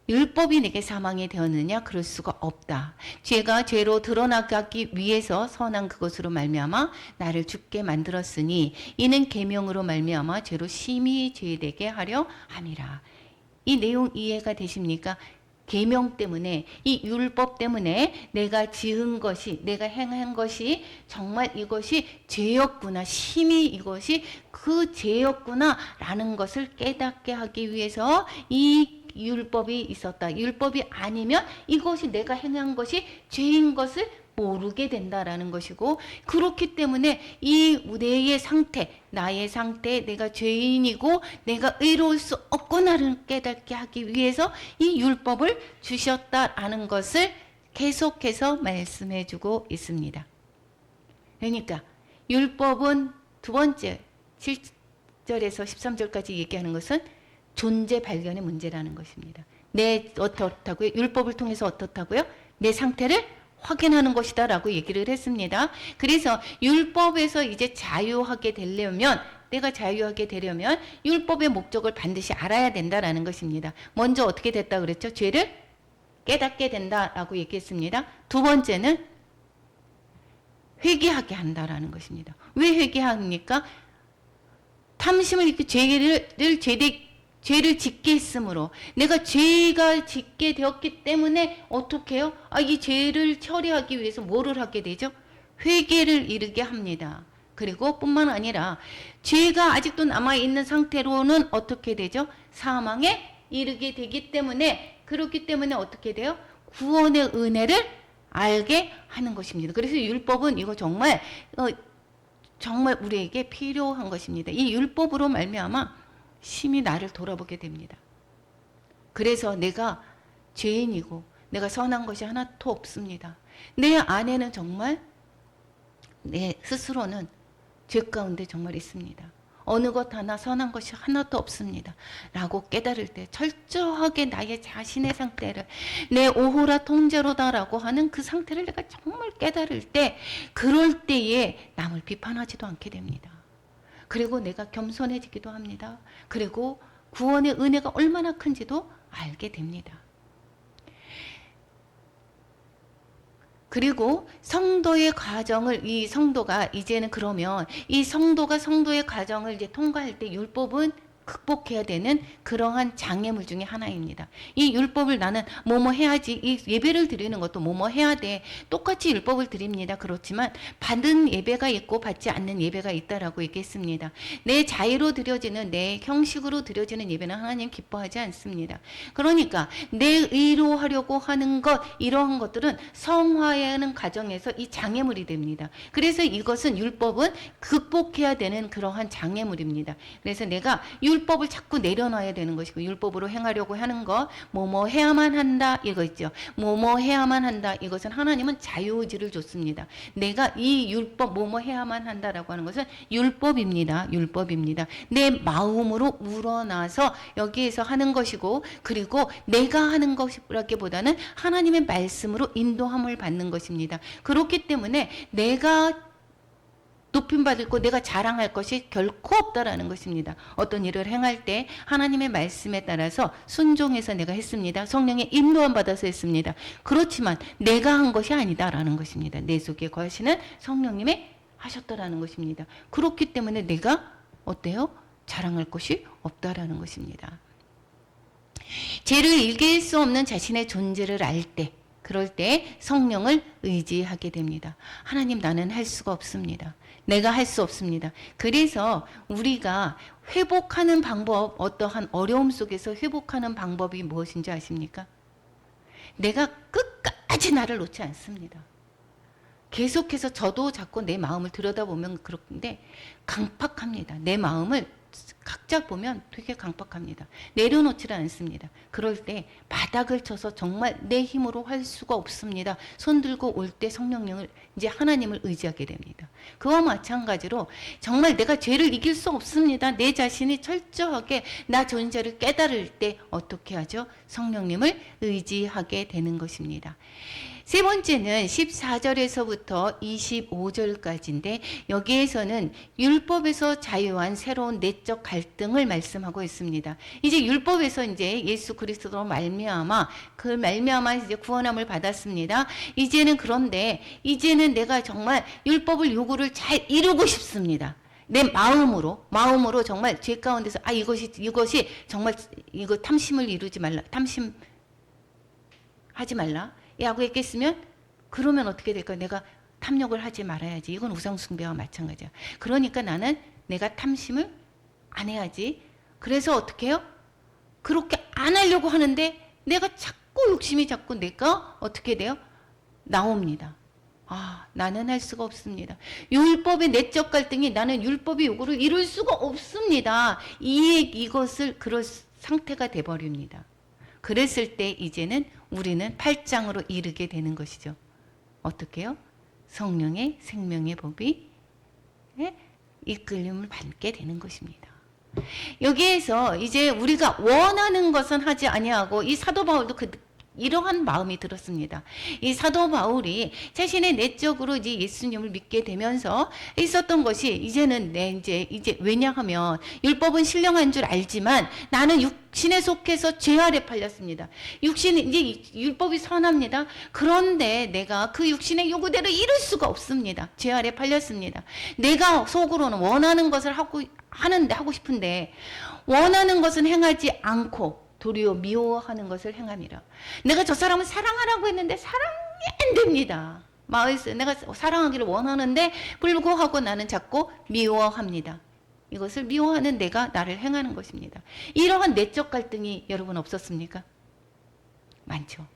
율법이 내게 사망이 되었느냐? 그럴 수가 없다. 죄가 죄로 드러나기 위해서 선한 그것으로 말미암아 나를 죽게 만들었으니 이는 계명으로 말미암아 죄로 심히 죄되게 하려 함이라. 이 내용 이해가 되십니까? 계명 때문에, 이 율법 때문에 내가 지은 것이, 내가 행한 것이 정말 이것이 죄였구나, 심히 이것이 그 죄였구나 라는 것을 깨닫게 하기 위해서 이 율법이 있었다. 율법이 아니면 이것이, 내가 행한 것이 죄인 것을 모르게 된다라는 것이고, 그렇기 때문에 나의 상태, 내가 죄인이고 내가 의로울 수 없구나를 깨닫게 하기 위해서 이 율법을 주셨다라는 것을 계속해서 말씀해주고 있습니다. 그러니까 율법은 두 번째 7절에서 13절까지 얘기하는 것은 존재 발견의 문제라는 것입니다. 내 어떻다고요? 율법을 통해서 어떻다고요? 내 상태를 확인하는 것이다라고 얘기를 했습니다. 그래서 율법에서 이제 자유하게 되려면, 내가 자유하게 되려면 율법의 목적을 반드시 알아야 된다라는 것입니다. 먼저 어떻게 됐다 그랬죠? 죄를 깨닫게 된다라고 얘기했습니다. 두 번째는 회개하게 한다라는 것입니다. 왜 회개합니까? 탐심을 이렇게 죄를 짓게 했으므로, 내가 죄가 짓게 되었기 때문에 어떻게 해요? 이 죄를 처리하기 위해서 뭐를 하게 되죠? 회개를 이르게 합니다. 그리고 뿐만 아니라 죄가 아직도 남아있는 상태로는 어떻게 되죠? 사망에 이르게 되기 때문에, 그렇기 때문에 어떻게 돼요? 구원의 은혜를 알게 하는 것입니다. 그래서 율법은 이거 정말 우리에게 필요한 것입니다. 이 율법으로 말미암아 심히 나를 돌아보게 됩니다. 그래서 내가 죄인이고 내가 선한 것이 하나도 없습니다. 내 안에는 정말, 내 스스로는 죄 가운데 정말 있습니다. 어느 것 하나 선한 것이 하나도 없습니다. 라고 깨달을 때, 철저하게 나의 자신의 상태를, 내 오호라 통제로다라고 하는 그 상태를 내가 정말 깨달을 때, 그럴 때에 남을 비판하지도 않게 됩니다. 그리고 내가 겸손해지기도 합니다. 그리고 구원의 은혜가 얼마나 큰지도 알게 됩니다. 그리고 성도의 과정을, 이 성도가 이제는 그러면 이 성도가 성도의 과정을 이제 통과할 때 율법은 극복해야 되는 그러한 장애물 중에 하나입니다. 이 율법을 나는 뭐뭐 해야지, 이 예배를 드리는 것도 뭐뭐 해야 돼. 똑같이 율법을 드립니다. 그렇지만 받은 예배가 있고 받지 않는 예배가 있다라고 얘기했습니다. 내 자의로 드려지는, 내 형식으로 드려지는 예배는 하나님 기뻐하지 않습니다. 그러니까 내 의로 하려고 하는 것, 이러한 것들은 성화하는 과정에서 이 장애물이 됩니다. 그래서 이것은 율법은 극복해야 되는 그러한 장애물입니다. 그래서 내가 율법을 자꾸 내려놔야 되는 것이고, 율법으로 행하려고 하는 것, 뭐뭐 해야만 한다, 이거 있죠. 뭐뭐 해야만 한다, 이것은 하나님은 자유의지를 줬습니다. 내가 이 율법, 뭐뭐 해야만 한다라고 하는 것은 율법입니다. 율법입니다. 내 마음으로 우러나서 여기에서 하는 것이고, 그리고 내가 하는 것이라기보다는 하나님의 말씀으로 인도함을 받는 것입니다. 그렇기 때문에 내가 높임받을 거, 내가 자랑할 것이 결코 없다라는 것입니다. 어떤 일을 행할 때 하나님의 말씀에 따라서 순종해서 내가 했습니다. 성령의 인도함 받아서 했습니다. 그렇지만 내가 한 것이 아니다라는 것입니다. 내 속에 거하시는 성령님의 하셨다라는 것입니다. 그렇기 때문에 내가 어때요? 자랑할 것이 없다라는 것입니다. 죄를 이길 수 없는 자신의 존재를 알 때, 그럴 때 성령을 의지하게 됩니다. 하나님, 나는 할 수가 없습니다. 내가 할 수 없습니다. 그래서 우리가 회복하는 방법, 어떠한 어려움 속에서 회복하는 방법이 무엇인지 아십니까? 내가 끝까지 나를 놓지 않습니다. 계속해서 저도 자꾸 내 마음을 들여다보면 그렇은데 강팍합니다. 내 마음을 각자 보면 되게 강팍합니다. 내려놓지를 않습니다. 그럴 때 바닥을 쳐서 정말 내 힘으로 할 수가 없습니다. 손 들고 올 때 성령님을, 이제 하나님을 의지하게 됩니다. 그와 마찬가지로 정말 내가 죄를 이길 수 없습니다. 내 자신이 철저하게 나 존재를 깨달을 때 어떻게 하죠? 성령님을 의지하게 되는 것입니다. 세 번째는 14절에서부터 25절까지인데, 여기에서는 율법에서 자유한 새로운 내적 갈등을 말씀하고 있습니다. 이제 율법에서 이제 예수 그리스도로 말미암아, 그 말미암아 이제 구원함을 받았습니다. 이제는 이제는 내가 정말 율법을 요구를 잘 이루고 싶습니다. 내 마음으로 정말 죄 가운데서 이것이 정말, 이거 탐심을 이루지 말라, 탐심 하지 말라 라고 했겠으면, 그러면 어떻게 될까요? 내가 탐욕을 하지 말아야지. 이건 우상숭배와 마찬가지야. 그러니까 나는 내가 탐심을 안 해야지. 그래서 어떻게 해요? 그렇게 안 하려고 하는데 내가 자꾸 욕심이 자꾸 내가 어떻게 돼요? 나옵니다. 나는 할 수가 없습니다. 율법의 내적 갈등이, 나는 율법의 요구를 이룰 수가 없습니다. 이것을 그럴 상태가 돼버립니다. 그랬을 때 이제는 우리는 8장으로 이르게 되는 것이죠. 어떻게 해요? 성령의 생명의 법이 이끌림을 받게 되는 것입니다. 여기에서 이제 우리가 원하는 것은 하지 아니하고, 이 사도 바울도 이러한 마음이 들었습니다. 이 사도 바울이 자신의 내적으로 이제 예수님을 믿게 되면서 있었던 것이, 이제는 이제 왜냐하면 율법은 신령한 줄 알지만 나는 육신에 속해서 죄 아래 팔렸습니다. 이제 율법이 선합니다. 그런데 내가 그 육신의 요구대로 이룰 수가 없습니다. 죄 아래 팔렸습니다. 내가 속으로는 원하는 것을 하고 싶은데 원하는 것은 행하지 않고 도리어 미워하는 것을 행함이라. 내가 저 사람을 사랑하라고 했는데 사랑이 안 됩니다. 마음에서 내가 사랑하기를 원하는데 불구하고 나는 자꾸 미워합니다. 이것을 미워하는 내가 나를 행하는 것입니다. 이러한 내적 갈등이 여러분 없었습니까? 많죠.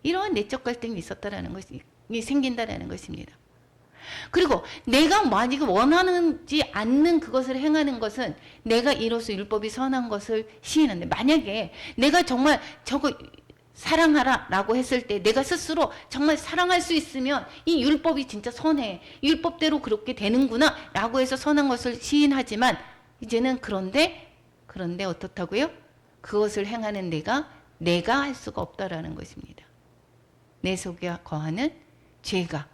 이러한 내적 갈등이 있었다라는 것이 생긴다라는 것입니다. 그리고 내가 만약에 원하지 않는 그것을 행하는 것은 내가 이로써 율법이 선한 것을 시인하는데, 만약에 내가 정말 저거 사랑하라 라고 했을 때 내가 스스로 정말 사랑할 수 있으면 이 율법이 진짜 선해, 율법대로 그렇게 되는구나 라고 해서 선한 것을 시인하지만, 이제는 그런데 어떻다고요? 그것을 행하는 내가 할 수가 없다라는 것입니다. 내 속에 거하는 죄가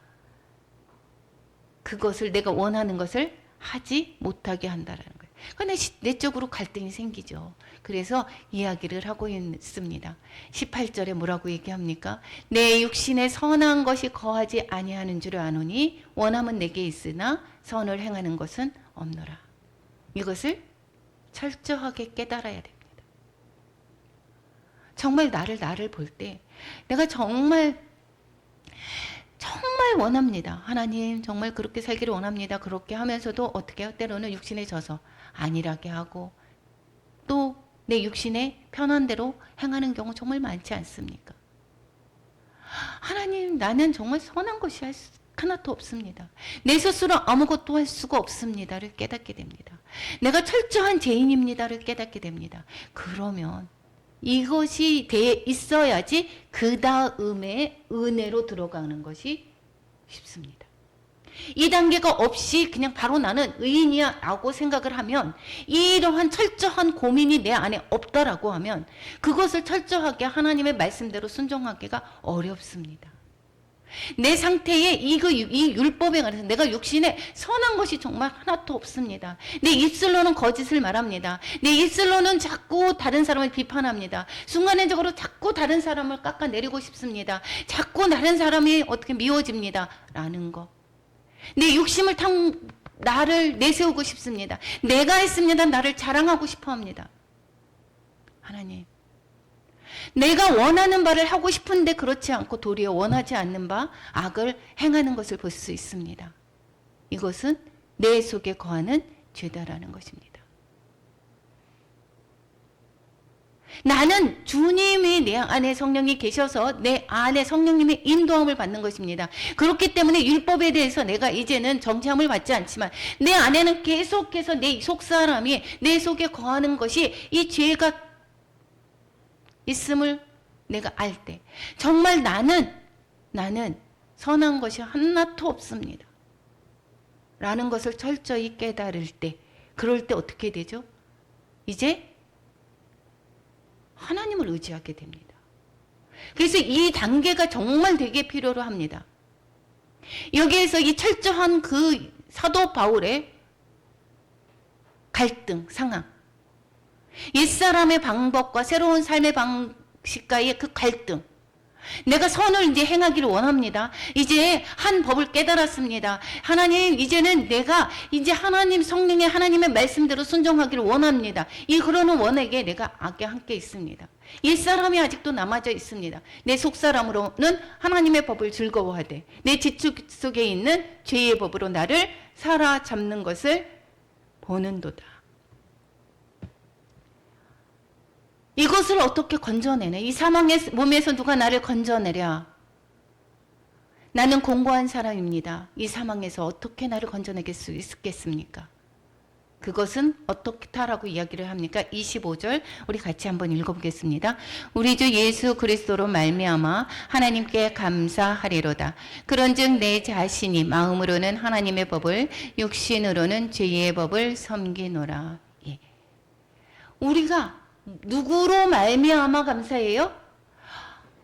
그것을, 내가 원하는 것을 하지 못하게 한다라는 거예요. 그런데 내적으로 갈등이 생기죠. 그래서 이야기를 하고 있습니다. 18절에 뭐라고 얘기합니까? 내 육신에 선한 것이 거하지 아니하는 줄 아노니 원함은 내게 있으나 선을 행하는 것은 없노라. 이것을 철저하게 깨달아야 됩니다. 정말 나를 볼 때 내가 정말 원합니다. 하나님 정말 그렇게 살기를 원합니다. 그렇게 하면서도 어떻게 해요? 때로는 육신에 져서 안일하게 하고 또 내 육신에 편한 대로 행하는 경우 정말 많지 않습니까? 하나님, 나는 정말 선한 것이 하나도 없습니다. 내 스스로 아무것도 할 수가 없습니다를 깨닫게 됩니다. 내가 철저한 죄인입니다를 깨닫게 됩니다. 그러면 이것이 돼 있어야지 그 다음에 은혜로 들어가는 것이 쉽습니다. 이 단계가 없이 그냥 바로 나는 의인이야 라고 생각을 하면, 이러한 철저한 고민이 내 안에 없다라고 하면 그것을 철저하게 하나님의 말씀대로 순종하기가 어렵습니다. 내 상태에 이 율법에 관해서 내가 육신에 선한 것이 정말 하나도 없습니다. 내 입술로는 거짓을 말합니다. 내 입술로는 자꾸 다른 사람을 비판합니다. 순간적으로 자꾸 다른 사람을 깎아내리고 싶습니다. 자꾸 다른 사람이 어떻게 미워집니다. 라는 거. 내 욕심을 나를 내세우고 싶습니다. 내가 했습니다. 나를 자랑하고 싶어 합니다. 하나님, 내가 원하는 바를 하고 싶은데 그렇지 않고 도리어 원하지 않는 바 악을 행하는 것을 볼 수 있습니다. 이것은 내 속에 거하는 죄다라는 것입니다. 나는 주님이 내 안에 성령이 계셔서 내 안에 성령님의 인도함을 받는 것입니다. 그렇기 때문에 율법에 대해서 내가 이제는 정죄함을 받지 않지만 내 안에는 계속해서 내 속사람이 내 속에 거하는 것이 이 죄가 있음을 내가 알 때, 정말 나는 선한 것이 하나도 없습니다 라는 것을 철저히 깨달을 때, 그럴 때 어떻게 되죠? 이제 하나님을 의지하게 됩니다. 그래서 이 단계가 정말 되게 필요로 합니다. 여기에서 이 철저한 그 사도 바울의 갈등 상황, 옛사람의 방법과 새로운 삶의 방식과의 그 갈등, 내가 선을 이제 행하기를 원합니다. 이제 한 법을 깨달았습니다. 하나님, 이제는 내가 이제 하나님 성령의 하나님의 말씀대로 순종하기를 원합니다. 이 그러는 원에게 내가 악에 함께 있습니다. 옛사람이 아직도 남아져 있습니다. 내 속사람으로는 하나님의 법을 즐거워하되 내 지축 속에 있는 죄의 법으로 나를 사로잡는 것을 보는도다. 이것을 어떻게 건져내네? 이 사망의 몸에서 누가 나를 건져내랴? 나는 공고한 사람입니다. 이 사망에서 어떻게 나를 건져내길 수 있겠습니까? 그것은 어떻다라고 이야기를 합니까? 25절 우리 같이 한번 읽어보겠습니다. 우리 주 예수 그리스도로 말미암아 하나님께 감사하리로다. 그런즉 내 자신이 마음으로는 하나님의 법을, 육신으로는 죄의 법을 섬기노라. 우리가 누구로 말미암아 감사해요?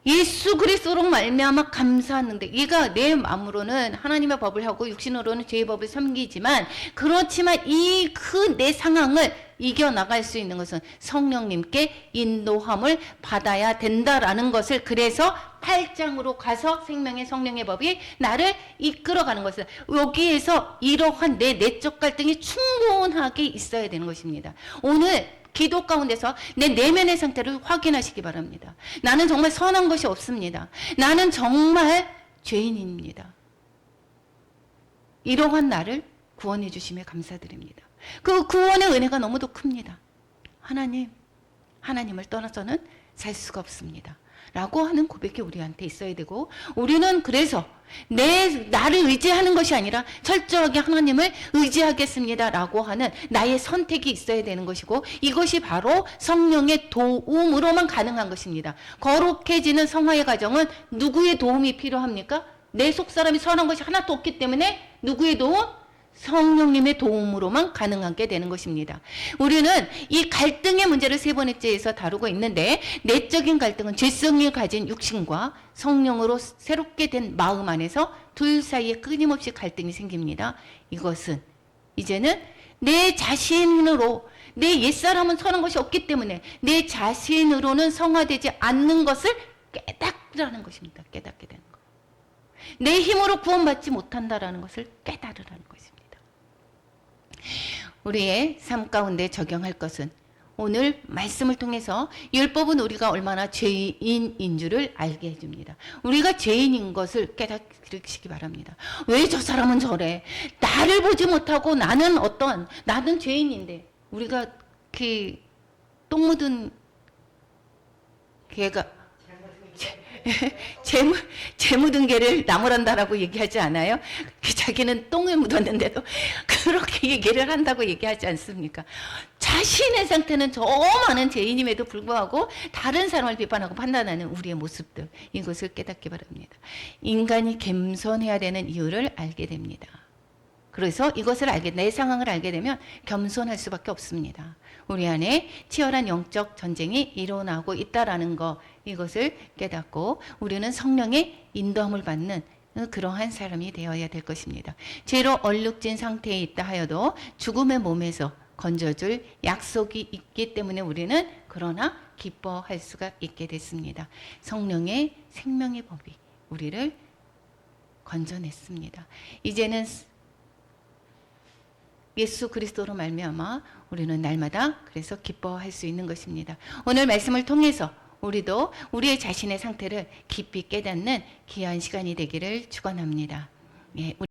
예수 그리스도로 말미암아 감사하는데, 얘가 내 마음으로는 하나님의 법을 하고 육신으로는 죄의 법을 섬기지만, 그렇지만 이 그 내 상황을 이겨나갈 수 있는 것은 성령님께 인도함을 받아야 된다라는 것을, 그래서 8장으로 가서 생명의 성령의 법이 나를 이끌어가는 것을, 여기에서 이러한 내 내적 갈등이 충분하게 있어야 되는 것입니다. 오늘 기도 가운데서 내 내면의 상태를 확인하시기 바랍니다. 나는 정말 선한 것이 없습니다. 나는 정말 죄인입니다. 이러한 나를 구원해 주심에 감사드립니다. 그 구원의 은혜가 너무도 큽니다. 하나님을 떠나서는 살 수가 없습니다. 라고 하는 고백이 우리한테 있어야 되고, 우리는 그래서 나를 의지하는 것이 아니라 철저하게 하나님을 의지하겠습니다 라고 하는 나의 선택이 있어야 되는 것이고, 이것이 바로 성령의 도움으로만 가능한 것입니다. 거룩해지는 성화의 과정은 누구의 도움이 필요합니까? 내 속사람이 선한 것이 하나도 없기 때문에 누구의 도움? 성령님의 도움으로만 가능하게 되는 것입니다. 우리는 이 갈등의 문제를 세 번째에서 다루고 있는데, 내적인 갈등은 죄성이 가진 육신과 성령으로 새롭게 된 마음 안에서 둘 사이에 끊임없이 갈등이 생깁니다. 이것은 이제는 내 자신으로, 내 옛사람은 선한 것이 없기 때문에 내 자신으로는 성화되지 않는 것을 깨닫으라는 것입니다. 깨닫게 되는 것. 내 힘으로 구원받지 못한다라는 것을 깨달으라는 것입니다. 우리의 삶 가운데 적용할 것은, 오늘 말씀을 통해서 율법은 우리가 얼마나 죄인인 줄을 알게 해줍니다. 우리가 죄인인 것을 깨닫기 바랍니다. 왜 저 사람은 저래? 나를 보지 못하고 나는 죄인인데, 우리가 똥 묻은 개가 재 묻은 개를 나무란다라고 얘기하지 않아요? 자기는 똥을 묻었는데도 그렇게 얘기를 한다고 얘기하지 않습니까? 자신의 상태는 저 많은 죄인임에도 불구하고 다른 사람을 비판하고 판단하는 우리의 모습들, 이것을 깨닫기 바랍니다. 인간이 겸손해야 되는 이유를 알게 됩니다. 그래서 이것을 내 상황을 알게 되면 겸손할 수밖에 없습니다. 우리 안에 치열한 영적 전쟁이 일어나고 있다라는 것, 이것을 깨닫고 우리는 성령의 인도함을 받는 그러한 사람이 되어야 될 것입니다. 죄로 얼룩진 상태에 있다 하여도 죽음의 몸에서 건져줄 약속이 있기 때문에 우리는 그러나 기뻐할 수가 있게 됐습니다. 성령의 생명의 법이 우리를 건져냈습니다. 이제는 예수 그리스도로 말미암아 우리는 날마다 그래서 기뻐할 수 있는 것입니다. 오늘 말씀을 통해서 우리도 우리의 자신의 상태를 깊이 깨닫는 귀한 시간이 되기를 축원합니다. 예.